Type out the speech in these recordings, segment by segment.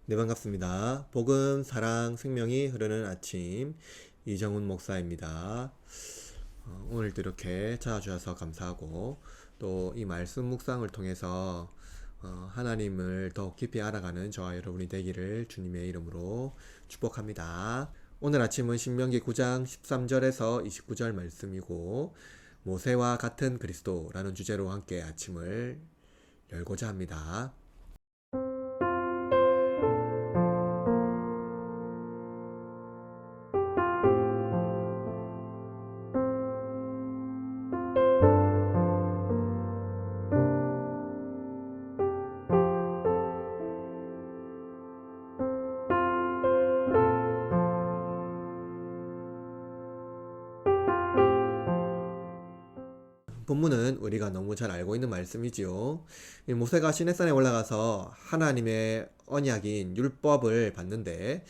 네, 반갑습니다. 복음, 사랑, 생명이 흐르는 아침 이정훈 목사입니다. 오늘도 이렇게 찾아주셔서 감사하고 또 이 말씀 묵상을 통해서 하나님을 더 깊이 알아가는 저와 여러분이 되기를 주님의 이름으로 축복합니다. 오늘 아침은 신명기 9장 13절에서 29절 말씀이고 모세와 같은 그리스도라는 주제로 함께 아침을 열고자 합니다. 본문은 우리가 너무 잘 알고 있는 말씀이지요. 이 모세가 시내산에 올라가서 하나님의 언약인 율법을 받는데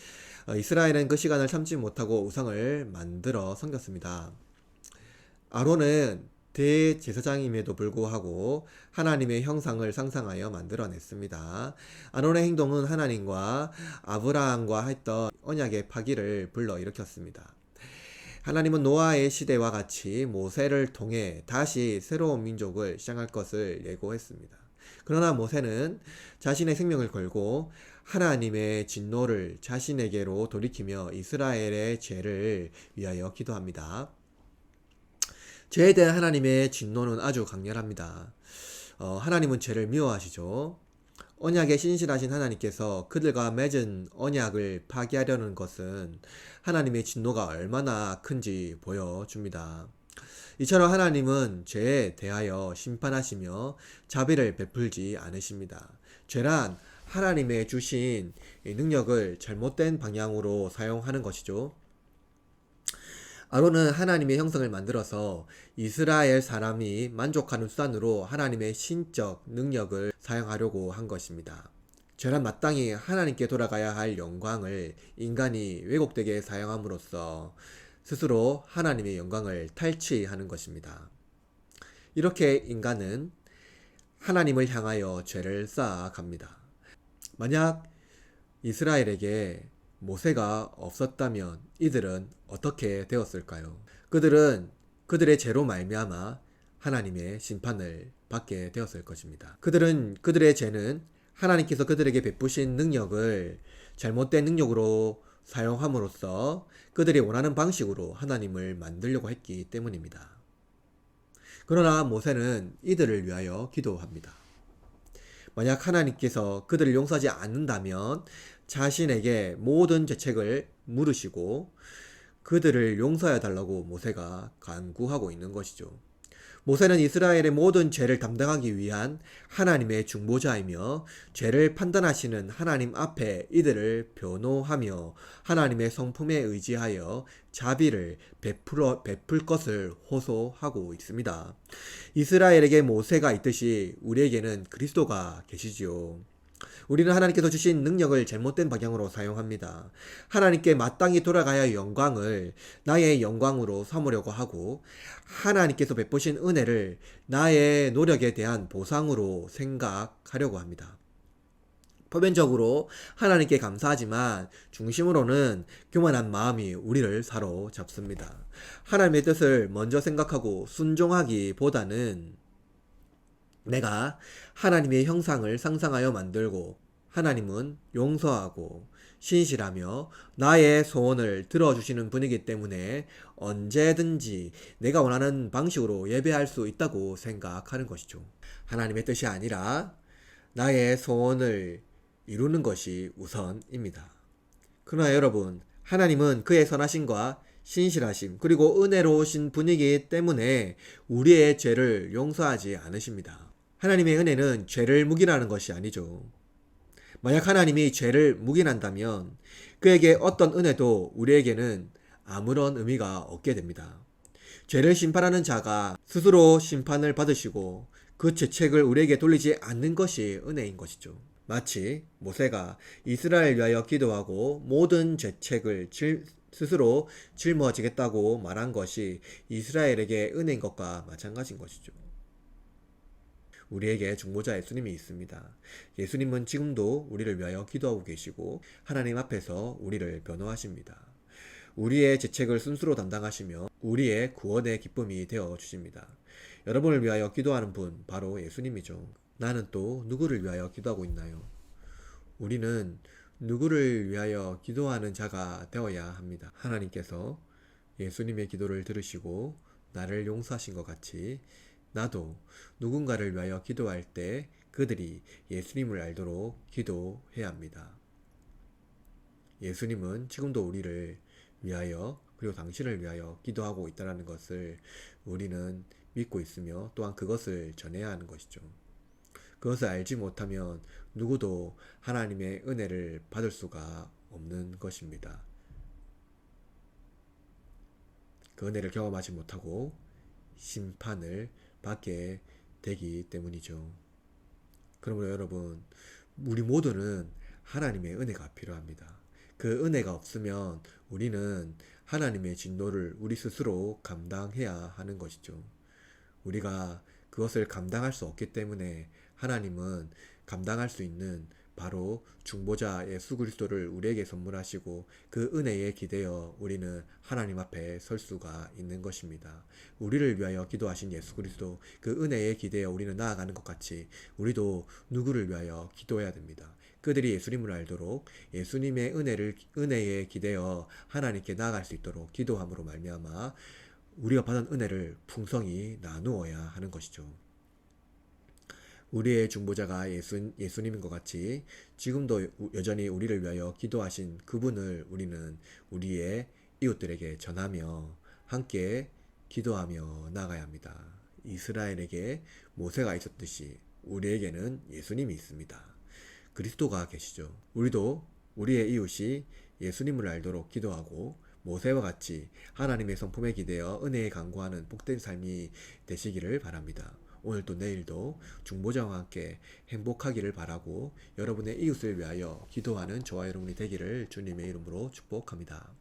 이스라엘은 그 시간을 참지 못하고 우상을 만들어 섬겼습니다. 아론은 대제사장임에도 불구하고 하나님의 형상을 상상하여 만들어냈습니다. 아론의 행동은 하나님과 아브라함과 했던 언약의 파기를 불러일으켰습니다. 하나님은 노아의 시대와 같이 모세를 통해 다시 새로운 민족을 시작할 것을 예고했습니다. 그러나 모세는 자신의 생명을 걸고 하나님의 진노를 자신에게로 돌이키며 이스라엘의 죄를 위하여 기도합니다. 죄에 대한 하나님의 진노는 아주 강렬합니다. 하나님은 죄를 미워하시죠. 언약에 신실하신 하나님께서 그들과 맺은 언약을 파기하려는 것은 하나님의 진노가 얼마나 큰지 보여줍니다. 이처럼 하나님은 죄에 대하여 심판하시며 자비를 베풀지 않으십니다. 죄란 하나님의 주신 능력을 잘못된 방향으로 사용하는 것이죠. 아론은 하나님의 형상을 만들어서 이스라엘 사람이 만족하는 수단으로 하나님의 신적 능력을 사용하려고 한 것입니다. 죄란 마땅히 하나님께 돌아가야 할 영광을 인간이 왜곡되게 사용함으로써 스스로 하나님의 영광을 탈취하는 것입니다. 이렇게 인간은 하나님을 향하여 죄를 쌓아갑니다. 만약 이스라엘에게 모세가 없었다면 이들은 어떻게 되었을까요? 그들은 그들의 죄로 말미암아 하나님의 심판을 받게 되었을 것입니다. 그들의 죄는 하나님께서 그들에게 베푸신 능력을 잘못된 능력으로 사용함으로써 그들이 원하는 방식으로 하나님을 만들려고 했기 때문입니다. 그러나 모세는 이들을 위하여 기도합니다. 만약 하나님께서 그들을 용서하지 않는다면 자신에게 모든 죄책을 물으시고 그들을 용서해 달라고 모세가 간구하고 있는 것이죠. 모세는 이스라엘의 모든 죄를 담당하기 위한 하나님의 중보자이며 죄를 판단하시는 하나님 앞에 이들을 변호하며 하나님의 성품에 의지하여 자비를 베풀 것을 호소하고 있습니다. 이스라엘에게 모세가 있듯이 우리에게는 그리스도가 계시지요. 우리는 하나님께서 주신 능력을 잘못된 방향으로 사용합니다. 하나님께 마땅히 돌아가야 할 영광을 나의 영광으로 삼으려고 하고 하나님께서 베푸신 은혜를 나의 노력에 대한 보상으로 생각하려고 합니다. 표면적으로 하나님께 감사하지만 중심으로는 교만한 마음이 우리를 사로잡습니다. 하나님의 뜻을 먼저 생각하고 순종하기보다는 내가 하나님의 형상을 상상하여 만들고 하나님은 용서하고 신실하며 나의 소원을 들어주시는 분이기 때문에 언제든지 내가 원하는 방식으로 예배할 수 있다고 생각하는 것이죠. 하나님의 뜻이 아니라 나의 소원을 이루는 것이 우선입니다. 그러나 여러분, 하나님은 그의 선하심과 신실하심 그리고 은혜로우신 분이기 때문에 우리의 죄를 용서하지 않으십니다. 하나님의 은혜는 죄를 묵인하는 것이 아니죠. 만약 하나님이 죄를 묵인한다면 그에게 어떤 은혜도 우리에게는 아무런 의미가 없게 됩니다. 죄를 심판하는 자가 스스로 심판을 받으시고 그 죄책을 우리에게 돌리지 않는 것이 은혜인 것이죠. 마치 모세가 이스라엘 위하여 기도하고 모든 죄책을 스스로 짊어지겠다고 말한 것이 이스라엘에게 은혜인 것과 마찬가지인 것이죠. 우리에게 중보자 예수님이 있습니다. 예수님은 지금도 우리를 위하여 기도하고 계시고 하나님 앞에서 우리를 변호하십니다. 우리의 죄책을 순수로 담당하시며 우리의 구원의 기쁨이 되어 주십니다. 여러분을 위하여 기도하는 분 바로 예수님이죠. 나는 또 누구를 위하여 기도하고 있나요? 우리는 누구를 위하여 기도하는 자가 되어야 합니다. 하나님께서 예수님의 기도를 들으시고 나를 용서하신 것 같이 나도 누군가를 위하여 기도할 때 그들이 예수님을 알도록 기도해야 합니다. 예수님은 지금도 우리를 위하여 그리고 당신을 위하여 기도하고 있다는 것을 우리는 믿고 있으며 또한 그것을 전해야 하는 것이죠. 그것을 알지 못하면 누구도 하나님의 은혜를 받을 수가 없는 것입니다. 그 은혜를 경험하지 못하고 심판을 받게 되기 때문이죠. 그러므로 여러분, 우리 모두는 하나님의 은혜가 필요합니다. 그 은혜가 없으면 우리는 하나님의 진노를 우리 스스로 감당해야 하는 것이죠. 우리가 그것을 감당할 수 없기 때문에 하나님은 감당할 수 있는 바로 중보자 예수 그리스도를 우리에게 선물하시고 그 은혜에 기대어 우리는 하나님 앞에 설 수가 있는 것입니다. 우리를 위하여 기도하신 예수 그리스도 그 은혜에 기대어 우리는 나아가는 것 같이 우리도 누구를 위하여 기도해야 됩니다. 그들이 예수님을 알도록 예수님의 은혜에 기대어 하나님께 나아갈 수 있도록 기도함으로 말미암아 우리가 받은 은혜를 풍성히 나누어야 하는 것이죠. 우리의 중보자가 예수님인 것 같이 지금도 여전히 우리를 위하여 기도하신 그분을 우리는 우리의 이웃들에게 전하며 함께 기도하며 나가야 합니다. 이스라엘에게 모세가 있었듯이 우리에게는 예수님이 있습니다. 그리스도가 계시죠. 우리도 우리의 이웃이 예수님을 알도록 기도하고 모세와 같이 하나님의 성품에 기대어 은혜에 간구하는 복된 삶이 되시기를 바랍니다. 오늘도 내일도 중보자와 함께 행복하기를 바라고 여러분의 이웃을 위하여 기도하는 저와 여러분이 되기를 주님의 이름으로 축복합니다.